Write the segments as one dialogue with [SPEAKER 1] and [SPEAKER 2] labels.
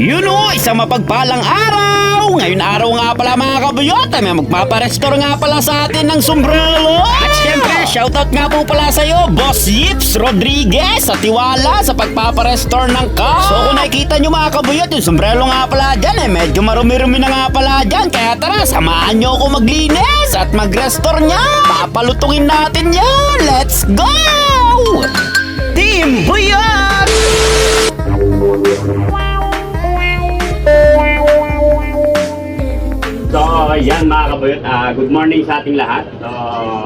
[SPEAKER 1] Yun o, isang mapagpalang araw! Ngayon araw nga pala mga kabuyot, may magpaparestore nga pala sa atin ng sombrero. At syempre, shoutout nga po pala sa'yo, Boss Yips Rodriguez sa tiwala sa pagpaparestore ng car. So kung nakikita nyo mga kabuyot, yung sombrero nga pala dyan, medyo marumi-rumi na nga pala dyan. Kaya tara, samahan nyo ako maglinis at mag-restore nya. Papalutungin natin yan! Let's go! Team Buyot!
[SPEAKER 2] So, yan mga kabuyot, good morning sa ating lahat. So,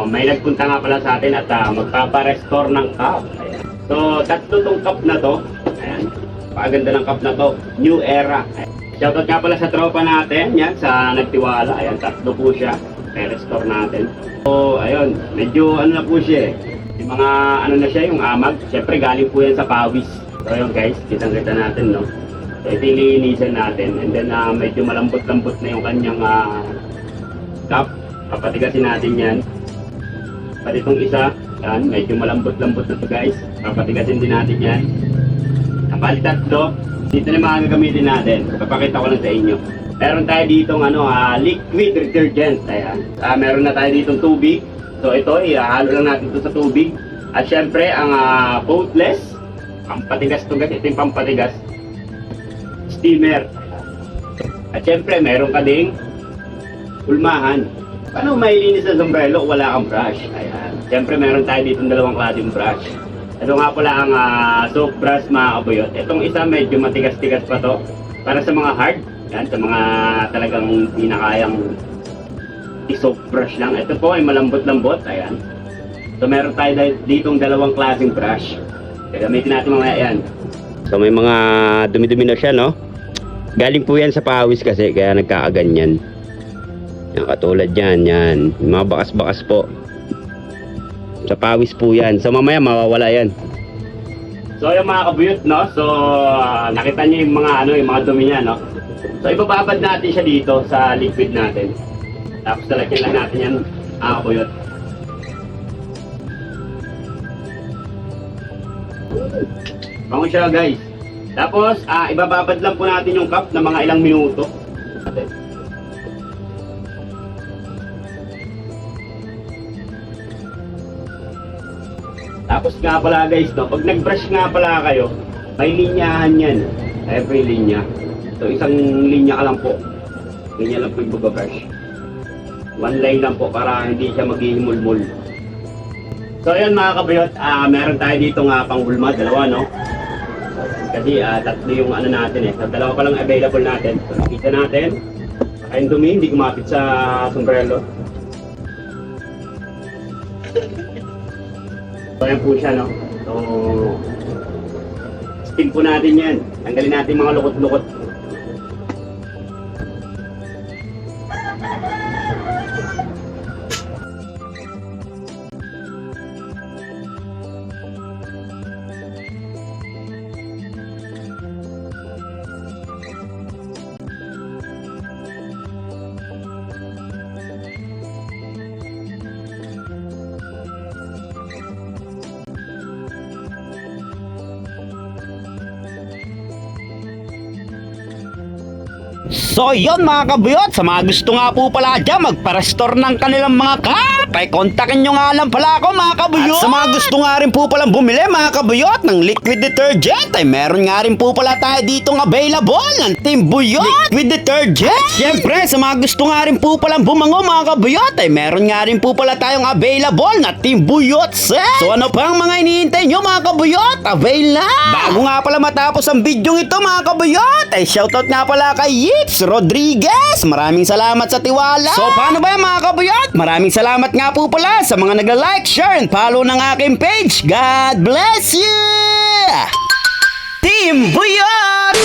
[SPEAKER 2] may nagpunta nga pala sa atin at magpapa-restore ng cup. Ayan. So, tatlo tong cup na to. Ayan. Paganda ng cup na to. New era. Ayan. Shoutout nga pala sa tropa natin. Yan, sa nagtiwala. Ayan, tatlo po siya. I-restore natin. So, ayun. Medyo ano na po siya eh. Yung mga ano na siya, yung amag. Siyempre, galing po yan sa pawis. So, ayun guys, kitang-kita natin, no? So, ito ilinisan natin. And then, medyo malambot-lambot na yung kanyang cup. Papatigasin natin yan. Pati itong isa, yan, medyo malambot-lambot na ito guys. Papatigasin din natin yan. Ang bali tatlo, dito na mga gagamitin natin. Papakita ko lang sa inyo. Meron tayo ditong liquid detergent. Ayan. Meron na tayo ditong tubig. So, ito, ihalo lang natin ito sa tubig. At syempre, ang coatless, pampatigas ito guys. Ito yung pampatigas. Steamer. At syempre, meron ka ding ulmahan. Paano mailinis sa sombrero kung wala kang brush? Ayan. Syempre, meron tayo dito dalawang klaseng brush. Ito nga pala ang soap brush mga kabuyot. Itong isa medyo matigas-tigas pa to. Para sa mga hard. Yan, sa mga talagang pinakayang i-soap brush lang. Ito po ay malambot-lambot. Ayan. So, meron tayo ditong dalawang klaseng brush. Gagamitin natin mamaya yan. So, may mga dumi-dumi na siya, no? Galing po yan sa pawis kasi, kaya nagkakaganyan. Yan, katulad yan, yan. Yung mga bakas-bakas po. Sa pawis po yan. So, mamaya mawawala yan. So, yung mga kabuyot, no? So, nakita niyo yung mga, yung mga dumi niya, no? So, ibababad natin siya dito sa liquid natin. Tapos, talagyan lang natin yan, mga kabuyot. Bango siya, guys. Tapos, ibababad lang po natin yung cup na mga ilang minuto. Tapos nga pala guys, no, pag nag-brush nga pala kayo, may linyahan yan. Every linya. So, isang linya ka lang po. Linya lang po yung brush. One line lang po para hindi siya maghihimulmul. So, ayan mga kabuyot, meron tayo dito nga panghulma, dalawa, no? Kasi tatlo yung ano natin eh. So, dalawa pa lang available natin. So, nakita natin. Ayun dumi, hindi kumapit sa sombrero. So, ayan po siya, no? So, steam po natin yan. Tanggalin natin mga lukot-lukot.
[SPEAKER 1] So yun mga kabuyot, sa mga gusto nga po pala dyan magpa-restore ng kanilang mga cup, ay kontakin nyo nga lang pala ako mga kabuyot. At sa mga gusto nga rin po palang bumili mga kabuyot ng liquid detergent, ay meron nga rin po pala tayo ditong available ng Team Buyot liquid detergent. Siyempre sa mga gusto nga rin po palang bumango mga kabuyot, ay meron nga rin po pala tayong available na Team Buyot set. So ano pang mga iniintay nyo mga kabuyot, avail na. Bago nga pala matapos ang video ito mga kabuyot, ay shoutout nga pala kay Yips Rodriguez. Maraming salamat sa tiwala. So paano ba yan mga kabuyot? Maraming salamat nga po pala sa mga nagla-like, share, and follow ng aking page. God bless you! Team Buyot!